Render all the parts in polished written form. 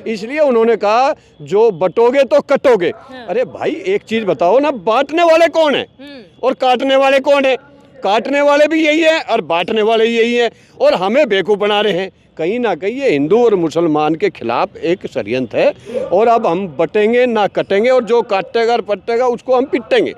इसलिए उन्होंने कहा जो बटोगे तो कटोगे। अरे भाई एक चीज बताओ ना, बांटने वाले कौन है और काटने वाले कौन है? काटने वाले भी यही है और बांटने वाले यही है, और हमें बेवकूफ़ बना रहे हैं। कहीं ना कहीं ये हिंदू और मुसलमान के खिलाफ एक षड्यंत्र है, और अब हम बटेंगे ना कटेंगे, और जो काटेगा और पटेगा उसको हम पिटेंगे।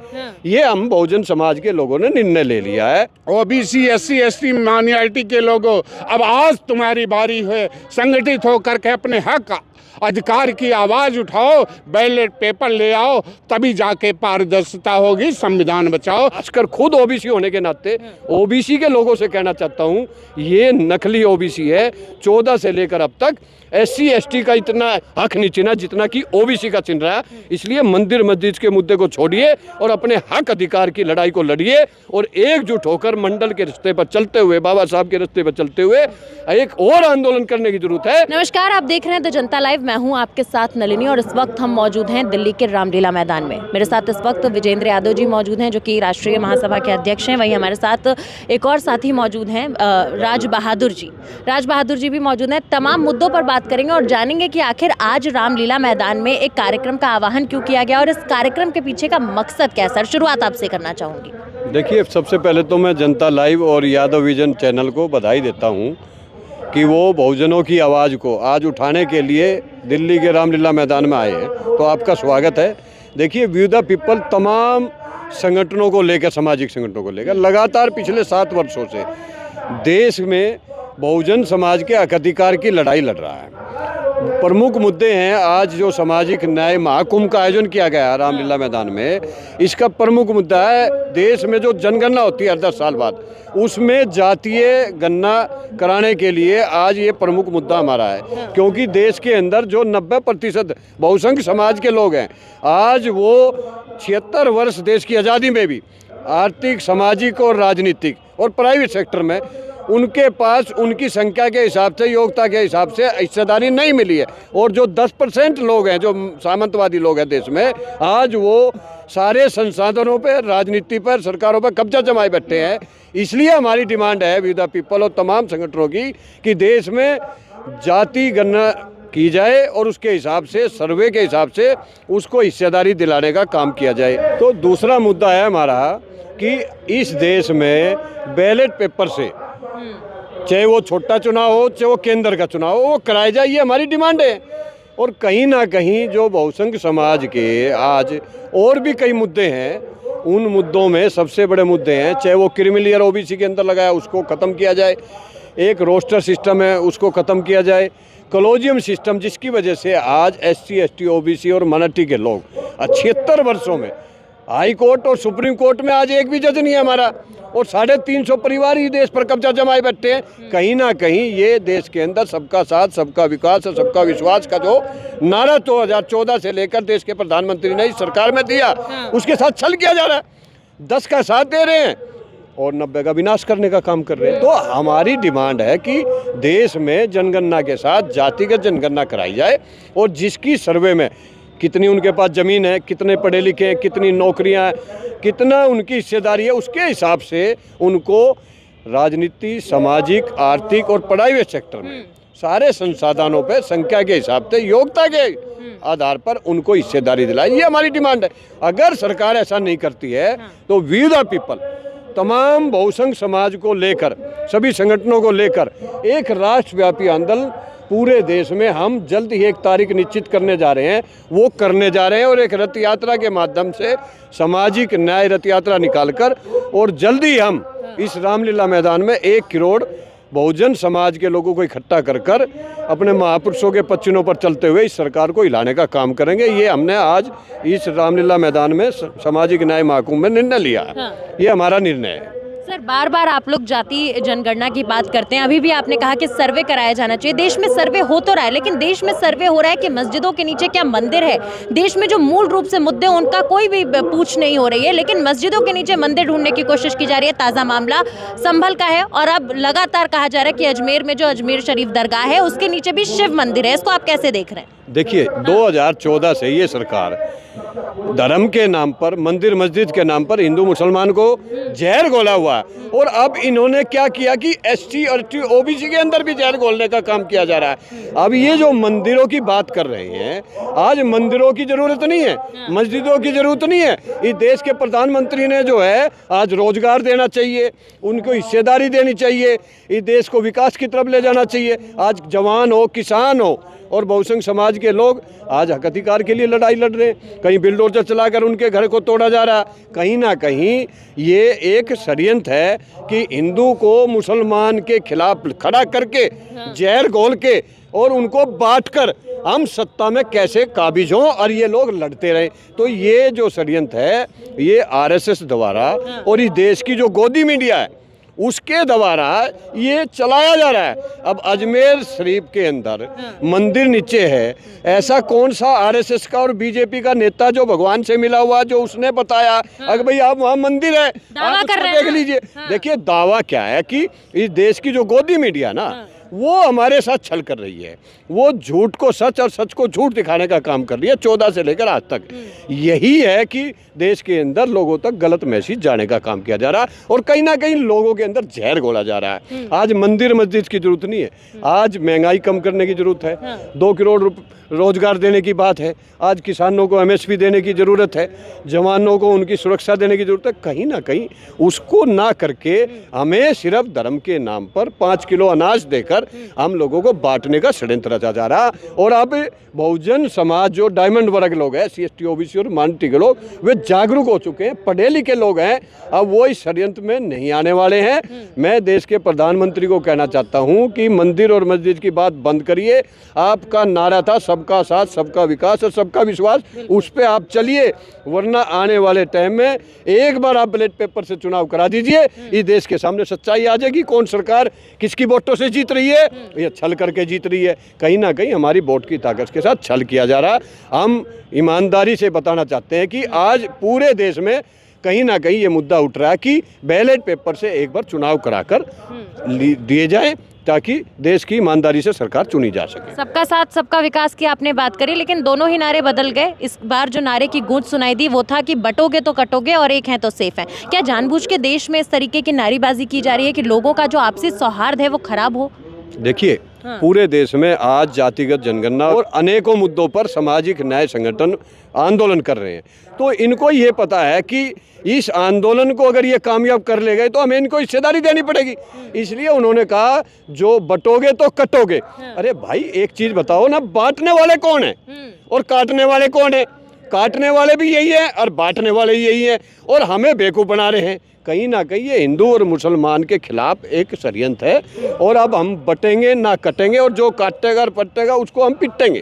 ये हम बहुजन समाज के लोगों ने निर्णय ले लिया है। ओबीसी SC ST माइनॉरिटी के लोगों, अब आज तुम्हारी बारी है, संगठित होकर के अपने हक अधिकार की आवाज उठाओ, बैलेट पेपर ले आओ, तभी जाके पारदर्शिता होगी, संविधान बचाओ। खासकर खुद ओबीसी होने के नाते ओबीसी के लोगों से कहना चाहता हूँ, ये नकली ओबीसी है। 14 से लेकर अब तक SC ST का इतना हक नहीं चिना जितना कि ओबीसी का चिन रहा है। इसलिए मंदिर मस्जिद के मुद्दे को छोड़िए और अपने हक अधिकार की लड़ाई को लड़िए, और एकजुट होकर मंडल के रास्ते पर चलते हुए, बाबा साहब के रास्ते पर चलते हुए एक और आंदोलन करने की जरूरत है। नमस्कार, आप देख रहे हैं द जनता लाइव। मैं हूं आपके साथ नलिनी, और इस वक्त हम मौजूद हैं दिल्ली के रामलीला मैदान में। मेरे साथ इस वक्त विजेंद्र यादव जी मौजूद हैं, जो कि राष्ट्रीय महासभा के अध्यक्ष हैं। वहीं हमारे साथ एक और साथी मौजूद हैं, राज बहादुर जी। राज बहादुर जी भी मौजूद हैं। तमाम मुद्दों पर बात करेंगे और जानेंगे कि आखिर आज रामलीला मैदान में एक कार्यक्रम का आह्वान क्यों किया गया और इस कार्यक्रम के पीछे का मकसद क्या है। सर, शुरुआत आपसे करना चाहूँगी। देखिए, सबसे पहले तो मैं जनता लाइव और यादव विजन चैनल को बधाई देता हूँ कि वो बहुजनों की आवाज़ को आज उठाने के लिए दिल्ली के रामलीला मैदान में आए हैं, तो आपका स्वागत है। देखिए, वी द पीपल तमाम संगठनों को लेकर, सामाजिक संगठनों को लेकर लगातार पिछले 7 वर्षों से देश में बहुजन समाज के हक अधिकार की लड़ाई लड़ रहा है। प्रमुख मुद्दे हैं। आज जो सामाजिक न्याय महाकुंभ का आयोजन किया गया है रामलीला मैदान में, इसका प्रमुख मुद्दा है देश में जो जनगणना होती है हर 10 साल बाद, उसमें जातीय गणना कराने के लिए आज ये प्रमुख मुद्दा हमारा है। क्योंकि देश के अंदर जो 90% बहुसंख्य समाज के लोग हैं, आज वो 76 वर्ष देश की आज़ादी में भी आर्थिक, सामाजिक और राजनीतिक और प्राइवेट सेक्टर में उनके पास उनकी संख्या के हिसाब से, योग्यता के हिसाब से हिस्सेदारी नहीं मिली है। और जो 10% लोग हैं, जो सामंतवादी लोग हैं देश में, आज वो सारे संसाधनों पर, राजनीति पर, सरकारों पर कब्जा जमाए बैठे हैं। इसलिए हमारी डिमांड है वी द पीपल और तमाम संगठनों की कि देश में जाति गणना की जाए और उसके हिसाब से, सर्वे के हिसाब से उसको हिस्सेदारी दिलाने का काम किया जाए। तो दूसरा मुद्दा है हमारा कि इस देश में बैलेट पेपर से, चाहे वो छोटा चुनाव हो, चाहे वो केंद्र का चुनाव हो, वो कराया जाए, ये हमारी डिमांड है। और कहीं ना कहीं जो बहुसंख्य समाज के आज और भी कई मुद्दे हैं, उन मुद्दों में सबसे बड़े मुद्दे हैं, चाहे वो क्रिमिनल ईयर ओबीसी के अंदर लगाया उसको ख़त्म किया जाए, एक रोस्टर सिस्टम है उसको ख़त्म किया जाए, कॉलोजियम सिस्टम जिसकी वजह से आज SC ST OBC और माइनॉरिटी के लोग 76 वर्षों में हाई कोर्ट और सुप्रीम कोर्ट में आज एक भी जज नहीं है हमारा, और 350 परिवार ही देश पर कब्जा जमाए बैठे हैं। कहीं ना कहीं ये देश के अंदर सबका साथ, सबका विकास और सबका विश्वास का जो नारा 2014 से लेकर देश के प्रधानमंत्री ने इस सरकार में दिया, उसके साथ छल किया जा रहा है। 10 का साथ दे रहे हैं और 90 का विनाश करने का काम कर रहे हैं। तो हमारी डिमांड है कि देश में जनगणना के साथ जातिगत जनगणना कराई जाए, और जिसकी सर्वे में कितनी उनके पास ज़मीन है, कितने पढ़े लिखे हैं, कितनी नौकरियां हैं, कितना उनकी हिस्सेदारी है, उसके हिसाब से उनको राजनीति, सामाजिक, आर्थिक और प्राइवेट सेक्टर में सारे संसाधनों पे संख्या के हिसाब से, योग्यता के आधार पर उनको हिस्सेदारी दिलाए। ये हमारी डिमांड है। अगर सरकार ऐसा नहीं करती है तो वी द पीपल तमाम बहुसंख्य समाज को लेकर, सभी संगठनों को लेकर एक राष्ट्रव्यापी आंदोलन पूरे देश में हम जल्द ही एक तारीख निश्चित करने जा रहे हैं, वो करने जा रहे हैं। और एक रथ यात्रा के माध्यम से सामाजिक न्याय रथ यात्रा निकालकर, और जल्दी हम इस रामलीला मैदान में 1 करोड़ बहुजन समाज के लोगों को इकट्ठा कर कर अपने महापुरुषों के पच्चीनों पर चलते हुए इस सरकार को हिलाने का काम करेंगे। ये हमने आज इस रामलीला मैदान में सामाजिक न्याय महाकुंभ में निर्णय लिया है। ये हमारा निर्णय है। सर, बार बार आप लोग जाति जनगणना की बात करते हैं। अभी भी आपने कहा कि सर्वे कराया जाना चाहिए। देश में सर्वे हो तो रहा है, लेकिन देश में सर्वे हो रहा है कि मस्जिदों के नीचे क्या मंदिर है। देश में जो मूल रूप से मुद्दे उनका कोई भी पूछ नहीं हो रही है, लेकिन मस्जिदों के नीचे मंदिर ढूंढने की कोशिश की जा रही है। ताज़ा मामला संभल का है, और अब लगातार कहा जा रहा है कि अजमेर में जो अजमेर शरीफ दरगाह है उसके नीचे भी शिव मंदिर है। इसको आप कैसे देख रहे हैं? देखिए, 2014 से ये सरकार धर्म के नाम पर, मंदिर मस्जिद के नाम पर हिंदू मुसलमान को जहर घोला हुआ है। और अब इन्होंने क्या किया कि एसटी और ओबीसी के अंदर भी जहर घोलने का काम किया जा रहा है। अब ये जो मंदिरों की बात कर रहे हैं, आज मंदिरों की जरूरत नहीं है, मस्जिदों की जरूरत नहीं है। इस देश के प्रधानमंत्री ने जो है आज रोजगार देना चाहिए, उनको हिस्सेदारी देनी चाहिए, इस देश को विकास की तरफ ले जाना चाहिए। आज जवान हो, किसान हो और बहुसंख्य समाज के लोग आज हक अधिकार के लिए लड़ाई लड़ रहे हैं। कहीं बिल्डोजर चलाकर उनके घर को तोड़ा जा रहा है। कहीं ना कहीं ये एक षड्यंत्र है कि हिंदू को मुसलमान के खिलाफ खड़ा करके जहर घोल के और उनको बांटकर हम सत्ता में कैसे काबिज हों और ये लोग लड़ते रहे। तो ये जो षड्यंत्र है ये आरएसएस द्वारा और इस देश की जो गोदी मीडिया है उसके द्वारा ये चलाया जा रहा है। अब अजमेर शरीफ के अंदर मंदिर नीचे है, ऐसा कौन सा आरएसएस का और बीजेपी का नेता जो भगवान से मिला हुआ जो उसने बताया अगर भाई आप वहाँ मंदिर है दावा कर रहे हैं देख लीजिए। देखिए दावा क्या है कि इस देश की जो गोदी मीडिया ना वो हमारे साथ छल कर रही है, वो झूठ को सच और सच को झूठ दिखाने का काम कर रही है 14 से लेकर आज तक। यही है कि देश के अंदर लोगों तक गलत मैसेज जाने का काम किया जा रहा है और कहीं ना कहीं लोगों के अंदर जहर घोला जा रहा है। आज मंदिर मस्जिद की जरूरत नहीं है, आज महंगाई कम करने की जरूरत है। 2 करोड़ रोजगार देने की बात है, आज किसानों को एमएसपी देने की ज़रूरत है, जवानों को उनकी सुरक्षा देने की ज़रूरत है। कहीं ना कहीं उसको ना करके हमें सिर्फ धर्म के नाम पर 5 किलो अनाज देकर हम लोगों को बांटने का षड्यंत्र रचा जा रहा। और अब बहुजन समाज जो डायमंड वर्ग लोग हैं, SC ST OBC और माइनॉरिटी के लोग, वे जागरूक हो चुके हैं, पढ़े लिखे लोग हैं, अब वो इस षड्यंत्र में नहीं आने वाले हैं। मैं देश के प्रधानमंत्री को कहना चाहता हूँ कि मंदिर और मस्जिद की बात बंद करिए। आपका नारा था सबका साथ सबका विकास और सबका विश्वास, उस पर आप चलिए, वरना आने वाले टाइम में एक बार आप बैलेट पेपर से चुनाव करा दीजिए, इस देश के सामने सच्चाई आ जाएगी कौन सरकार किसकी वोटों से जीत रही है। ये छल करके जीत रही है, कहीं ना कहीं हमारी वोट की ताकत के साथ छल किया जा रहा है। हम ईमानदारी से बताना चाहते हैं कि आज पूरे देश में कहीं ना कहीं ये मुद्दा उठ रहा है कि बैलेट पेपर से एक बार चुनाव कराकर दिए जाए ताकि देश की ईमानदारी से सरकार चुनी जा सके। सबका साथ सबका विकास की आपने बात करी, लेकिन दोनों ही नारे बदल गए। इस बार जो नारे की गूंज सुनाई दी वो था कि बटोगे तो कटोगे और एक है तो सेफ है। क्या जानबूझ के देश में इस तरीके की नारेबाजी की जा रही है कि लोगों का जो आपसी सौहार्द है वो खराब हो? देखिए पूरे देश में आज जातिगत जनगणना और अनेकों मुद्दों पर सामाजिक न्याय संगठन आंदोलन कर रहे हैं। तो इनको ये पता है कि इस आंदोलन को अगर ये कामयाब कर ले गए तो हमें इनको हिस्सेदारी देनी पड़ेगी, इसलिए उन्होंने कहा जो बटोगे तो कटोगे। अरे भाई एक चीज बताओ ना, बांटने वाले कौन है और काटने वाले कौन है? काटने वाले भी यही है और बांटने वाले यही है और हमें बेवकूफ़ बना रहे हैं। कहीं ना कहीं ये हिंदू और मुसलमान के खिलाफ एक षड्यंत्र है और अब हम बटेंगे ना कटेंगे और जो काटेगा और पटेगा उसको हम पिटेंगे।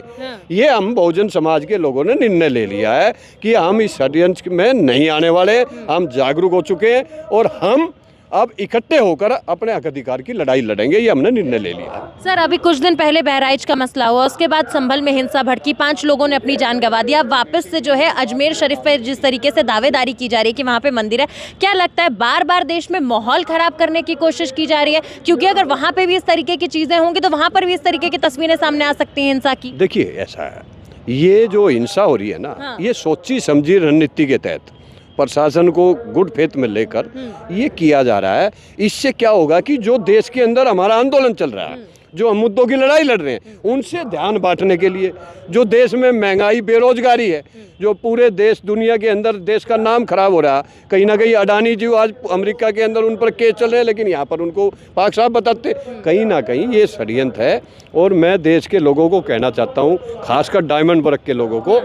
ये हम बहुजन समाज के लोगों ने निर्णय ले लिया है कि हम इस षड्यंत्र में नहीं आने वाले, हम जागरूक हो चुके हैं और हम अब इकट्ठे होकर अपने हक अधिकार की लड़ाई लड़ेंगे, ये हमने निर्णय ले लिया। सर अभी कुछ दिन पहले बहराइच का मसला हुआ, उसके बाद संभल में हिंसा भड़की, 5 लोगों ने अपनी जान गंवा दिया। अब वापस से जो है अजमेर शरीफ पे जिस तरीके से दावेदारी की जा रही है कि वहाँ पे मंदिर है, क्या लगता है बार बार देश में माहौल खराब करने की कोशिश की जा रही है? क्योंकि अगर वहाँ पे भी इस तरीके की चीजें होंगी तो वहाँ पर भी इस तरीके की तस्वीरें सामने आ सकती हैं हिंसा की। देखिए ऐसा है, ये जो हिंसा हो रही है ना, ये सोची समझी रणनीति के तहत प्रशासन को गुड फेथ में लेकर ये किया जा रहा है। इससे क्या होगा कि जो देश के अंदर हमारा आंदोलन चल रहा है, जो हम मुद्दों की लड़ाई लड़ रहे हैं, उनसे ध्यान बांटने के लिए, जो देश में महंगाई बेरोजगारी है, जो पूरे देश दुनिया के अंदर देश का नाम खराब हो रहा है। कहीं ना कहीं अडानी जी आज अमेरिका के अंदर उन पर केस चल रहे हैं, लेकिन यहाँ पर उनको पाक साहब बताते। कहीं ना कहीं ये षड्यंत्र है और मैं देश के लोगों को कहना चाहता हूँ, खासकर डायमंड वर्ग के लोगों को,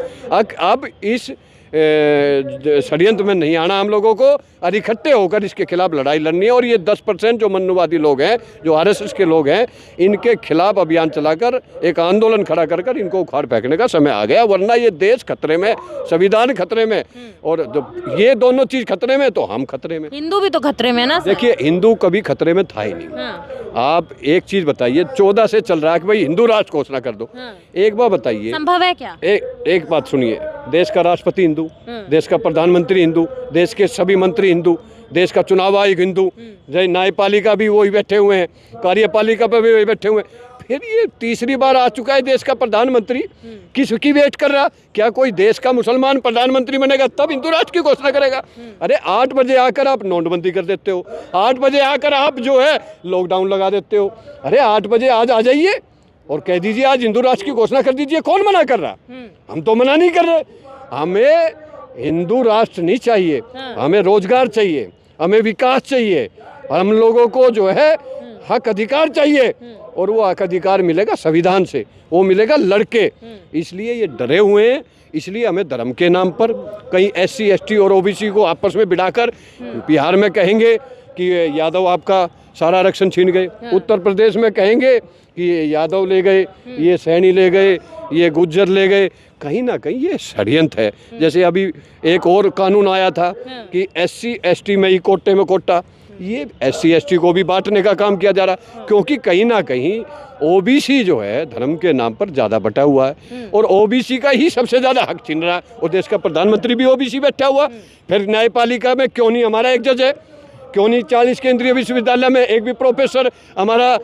अब इस षड्यंत्र में नहीं आना हम लोगों को और इकट्ठे होकर इसके खिलाफ लड़ाई लड़नी है। और ये 10% जो मनुवादी लोग हैं, जो RSS के लोग हैं, इनके खिलाफ अभियान चलाकर एक आंदोलन खड़ा कर कर इनको उखाड़ फेंकने का समय आ गया, वरना ये देश खतरे में, संविधान खतरे में, और जब ये दोनों चीज खतरे में तो हम खतरे में। हिंदू भी तो खतरे में ना। देखिए हिंदू कभी खतरे में था ही नहीं। आप एक चीज बताइए, 14 से चल रहा है कि भाई हिंदू राष्ट्र घोषणा कर दो। एक बार बताइए, संभव है क्या? एक बात सुनिए, देश का राष्ट्रपति हिंदू, देश का प्रधानमंत्री हिंदू, देश के सभी मंत्री हिंदू, देश का चुनाव आयोग हिंदू, न्यायपालिका भी वही बैठे हुए हैं, कार्यपालिका पर भी वही बैठे हुए हैं, फिर ये तीसरी बार आ चुका है देश का प्रधानमंत्री, किसकी वेट कर रहा? क्या कोई देश का मुसलमान प्रधानमंत्री बनेगा तब हिंदू राष्ट्र की घोषणा करेगा? अरे 8 बजे आकर आप नोटबंदी कर देते हो, 8 बजे आकर आप जो है लॉकडाउन लगा देते हो। अरे 8 बजे आज आ जाइए और कह दीजिए आज हिंदू राष्ट्र की घोषणा कर दीजिए। कौन मना कर रहा? हम तो मना नहीं कर रहे। हमें हिंदू राष्ट्र नहीं चाहिए, हमें रोजगार चाहिए, हमें विकास चाहिए, हम लोगों को जो है हक अधिकार चाहिए, और वो हक अधिकार मिलेगा संविधान से, वो मिलेगा लड़के। इसलिए ये डरे हुए हैं। इसलिए हमें धर्म के नाम पर कहीं SC ST और OBC को आपस में बिठाकर बिहार में कहेंगे कि यादव आपका सारा आरक्षण छीन गए, उत्तर प्रदेश में कहेंगे कि ये यादव ले गए, ये सैनी ले गए, ये गुज्जर ले गए। कहीं ना कहीं ये षड्यंत्र है। जैसे अभी एक और कानून आया था कि SC ST में ही कोटे में कोटा, ये SC ST को भी बांटने का काम किया जा रहा, क्योंकि कहीं ना कहीं OBC जो है धर्म के नाम पर ज़्यादा बटा हुआ है और OBC का ही सबसे ज़्यादा हक छीन रहा है। और देश का प्रधानमंत्री भी OBC बैठा हुआ। फिर न्यायपालिका में क्यों नहीं हमारा एक जज है? क्यों नहीं 40 केंद्रीय विश्वविद्यालय में एक भी प्रोफेसर हमारा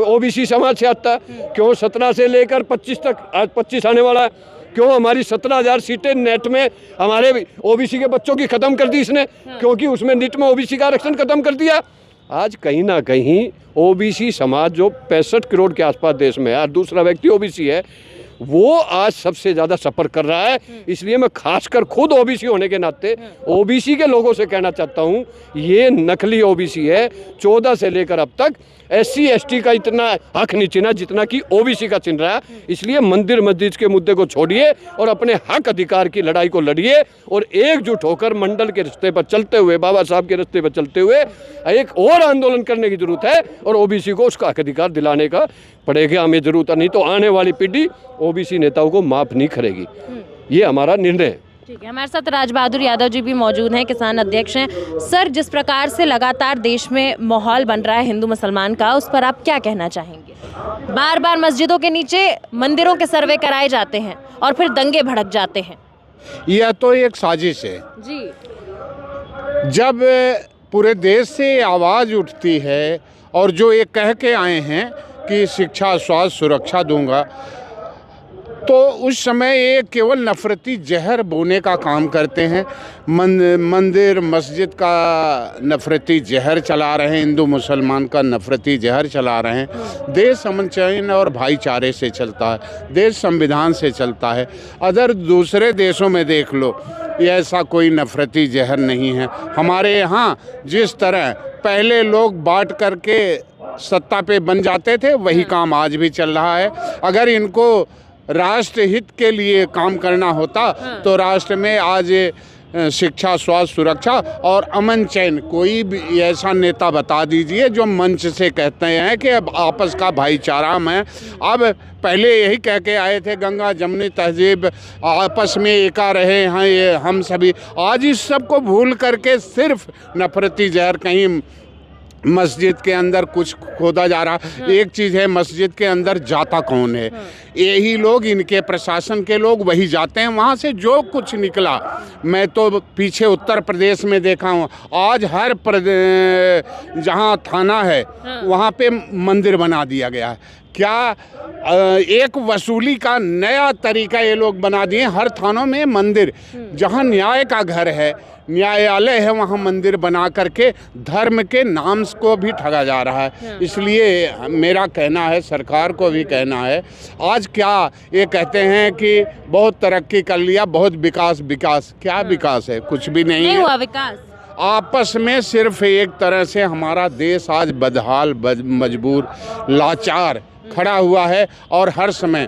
OBC समाज से आता? क्यों 17 से लेकर 25 तक, आज 25 आने वाला है, क्यों हमारी 17,000 सीटें नेट में हमारे OBC के बच्चों की ख़त्म कर दी इसने? क्योंकि उसमें नीट में OBC का आरक्षण ख़त्म कर दिया। आज कहीं ना कहीं OBC समाज जो 65 करोड़ के आसपास देश में है और दूसरा व्यक्ति OBC है, वो आज सबसे ज़्यादा सफ़र कर रहा है। इसलिए मैं खासकर खुद OBC होने के नाते OBC के लोगों से कहना चाहता हूँ, ये नकली OBC है। 14 से लेकर अब तक SC ST का इतना हक नहीं चिना जितना कि OBC का चिन रहा है। इसलिए मंदिर मस्जिद के मुद्दे को छोड़िए और अपने हक अधिकार की लड़ाई को लड़िए और एकजुट होकर मंडल के रास्ते पर चलते हुए, बाबा साहब के रास्ते पर चलते हुए एक और आंदोलन करने की जरूरत है और OBC को उसका हक अधिकार दिलाने का पड़ेगा हमें जरूरत। नहीं तो आने वाली पीढ़ी OBC नेताओं को माफ़ नहीं करेगी। ये हमारा निर्णय है। ठीक है, हमारे साथ राज बहादुर यादव जी भी मौजूद हैं, किसान अध्यक्ष हैं। सर, जिस प्रकार से लगातार देश में माहौल बन रहा है हिंदू मुसलमान का, उस पर आप क्या कहना चाहेंगे? बार बार मस्जिदों के नीचे मंदिरों के सर्वे कराए जाते हैं और फिर दंगे भड़क जाते हैं। यह तो एक साजिश है जी। जब पूरे देश से आवाज़ उठती है और जो ये कह के आए हैं कि शिक्षा, स्वास्थ्य, सुरक्षा दूंगा, तो उस समय ये केवल नफरती जहर बोने का काम करते हैं। मंदिर मस्जिद का नफरती जहर चला रहे हैं, हिंदू मुसलमान का नफरती जहर चला रहे हैं। देश अमन चैन और भाईचारे से चलता है, देश संविधान से चलता है। अदर दूसरे देशों में देख लो, ऐसा कोई नफरती जहर नहीं है। हमारे यहाँ जिस तरह पहले लोग बांट करके सत्ता पे बन जाते थे, वही काम आज भी चल रहा है। अगर इनको राष्ट्र हित के लिए काम करना होता तो राष्ट्र में आज शिक्षा, स्वास्थ्य, सुरक्षा और अमन चैन, कोई भी ऐसा नेता बता दीजिए जो मंच से कहते हैं कि अब आपस का भाईचारा में, अब पहले यही कह के आए थे गंगा जमुनी तहजीब आपस में एका रहे हैं ये हम सभी। आज इस सब को भूल करके सिर्फ नफरती जहर, कहीं मस्जिद के अंदर कुछ खोदा जा रहा। एक चीज़ है, मस्जिद के अंदर जाता कौन है? यही लोग, इनके प्रशासन के लोग वही जाते हैं। वहाँ से जो कुछ निकला, मैं तो पीछे उत्तर प्रदेश में देखा हूँ, आज हर जहाँ थाना है वहाँ पे मंदिर बना दिया गया है। क्या एक वसूली का नया तरीका ये लोग बना दिए। हर थानों में मंदिर, जहाँ न्याय का घर है, न्यायालय है, वहाँ मंदिर बना करके धर्म के नाम को भी ठगा जा रहा है। इसलिए मेरा कहना है, सरकार को भी कहना है, आज क्या ये कहते हैं कि बहुत तरक्की कर लिया, बहुत विकास, विकास क्या विकास है? कुछ भी नहीं हुआ है। विकास आपस में सिर्फ एक तरह से हमारा देश आज बदहाल, मजबूर, लाचार खड़ा हुआ है। और हर समय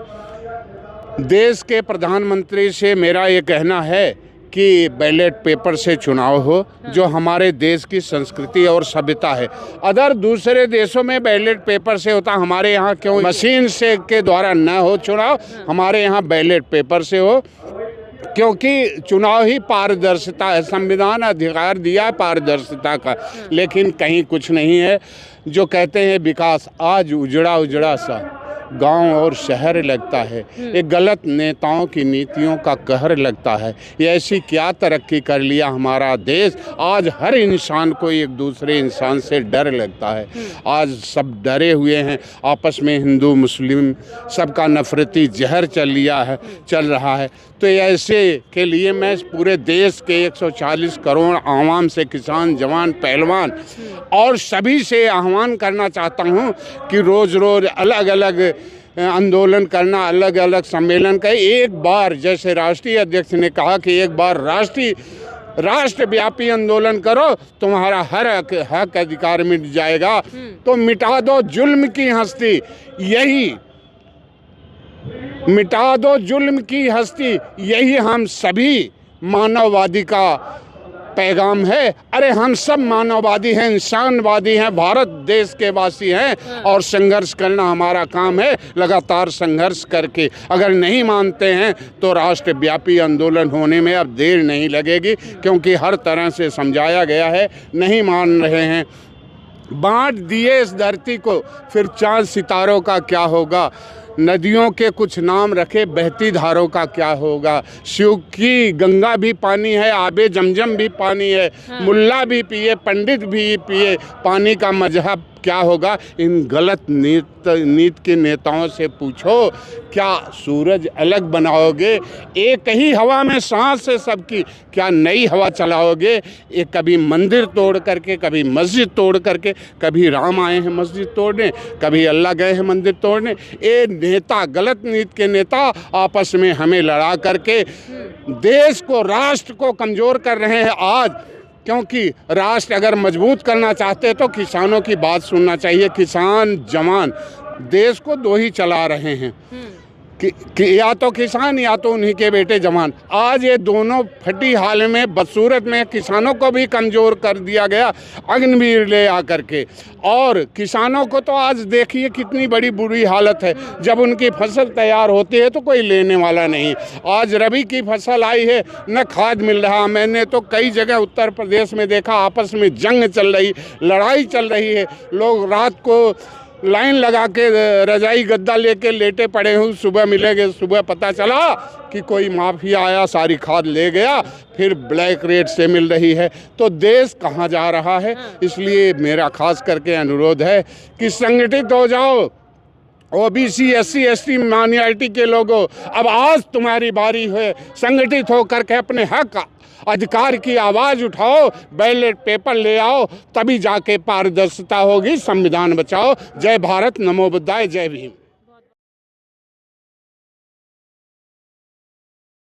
देश के प्रधानमंत्री से मेरा ये कहना है कि बैलेट पेपर से चुनाव हो, जो हमारे देश की संस्कृति और सभ्यता है। अदर दूसरे देशों में बैलेट पेपर से होता, हमारे यहाँ क्यों मशीन से के द्वारा न हो चुनाव, हमारे यहाँ बैलेट पेपर से हो, क्योंकि चुनाव ही पारदर्शिता है। संविधान अधिकार दिया पारदर्शिता का, लेकिन कहीं कुछ नहीं है। जो कहते हैं विकास, आज उजड़ा उजड़ा सा गांव और शहर लगता है। ये गलत नेताओं की नीतियों का कहर लगता है। ये ऐसी क्या तरक्की कर लिया हमारा देश, आज हर इंसान को एक दूसरे इंसान से डर लगता है। आज सब डरे हुए हैं आपस में, हिंदू मुस्लिम सबका नफरती जहर चल रहा है। तो ऐसे के लिए मैं पूरे देश के 140 करोड़ आवाम से, किसान, जवान, पहलवान और सभी से आह्वान करना चाहता हूँ कि रोज़ रोज़ अलग अलग आंदोलन करना, अलग अलग सम्मेलन का, एक बार जैसे राष्ट्रीय अध्यक्ष ने कहा कि एक बार राष्ट्रव्यापी आंदोलन करो, तुम्हारा हर हक अधिकार मिट जाएगा। तो मिटा दो जुल्म की हस्ती, मिटा दो जुल्म की हस्ती, यही हम सभी मानववादी का पैगाम है। अरे हम सब मानववादी हैं, इंसानवादी हैं, भारत देश के वासी हैं और संघर्ष करना हमारा काम है। लगातार संघर्ष करके अगर नहीं मानते हैं तो राष्ट्रव्यापी आंदोलन होने में अब देर नहीं लगेगी, क्योंकि हर तरह से समझाया गया है, नहीं मान रहे हैं। बांट दिए इस धरती को, फिर चांद सितारों का क्या होगा। नदियों के कुछ नाम रखे, बहती धारों का क्या होगा। शिव की गंगा भी पानी है, आबे जमजम भी पानी है। मुल्ला भी पिए, पंडित भी पिए, पानी का मजहब क्या होगा। इन गलत नीत के नेताओं से पूछो, क्या सूरज अलग बनाओगे? एक ही हवा में सांस है सबकी, क्या नई हवा चलाओगे? ये कभी मंदिर तोड़ करके, कभी मस्जिद तोड़ करके, कभी राम आए हैं मस्जिद तोड़ने, कभी अल्लाह गए हैं मंदिर तोड़ने। ये नेता, गलत नीत के नेता आपस में हमें लड़ा करके देश को, राष्ट्र को कमज़ोर कर रहे हैं आज। क्योंकि राष्ट्र अगर मजबूत करना चाहते तो किसानों की बात सुनना चाहिए। किसान जवान देश को दो ही चला रहे हैं कि या तो किसान या तो उन्हीं के बेटे जवान। आज ये दोनों फटी हाल में, बदसूरत में किसानों को भी कमज़ोर कर दिया गया अग्निवीर ले आकर के। और किसानों को तो आज देखिए कितनी बड़ी बुरी हालत है। जब उनकी फसल तैयार होती है तो कोई लेने वाला नहीं। आज रबी की फसल आई है, न खाद मिल रहा। मैंने तो कई जगह उत्तर प्रदेश में देखा, आपस में जंग चल रही, लड़ाई चल रही है। लोग रात को लाइन लगा के रजाई गद्दा लेके लेटे पड़े हूँ, सुबह मिलेंगे। सुबह पता चला कि कोई माफिया आया, सारी खाद ले गया, फिर ब्लैक रेट से मिल रही है। तो देश कहाँ जा रहा है? इसलिए मेरा खास करके अनुरोध है कि संगठित हो जाओ। ओबीसी, एससी, एसटी, माइनॉरिटी के लोगों, अब आज तुम्हारी बारी है। संगठित होकर के अपने हक अधिकार की आवाज़ उठाओ, बैलेट पेपर ले आओ, तभी जाके पारदर्शिता होगी। संविधान बचाओ। जय भारत, नमो बुद्धाय, जय भीम।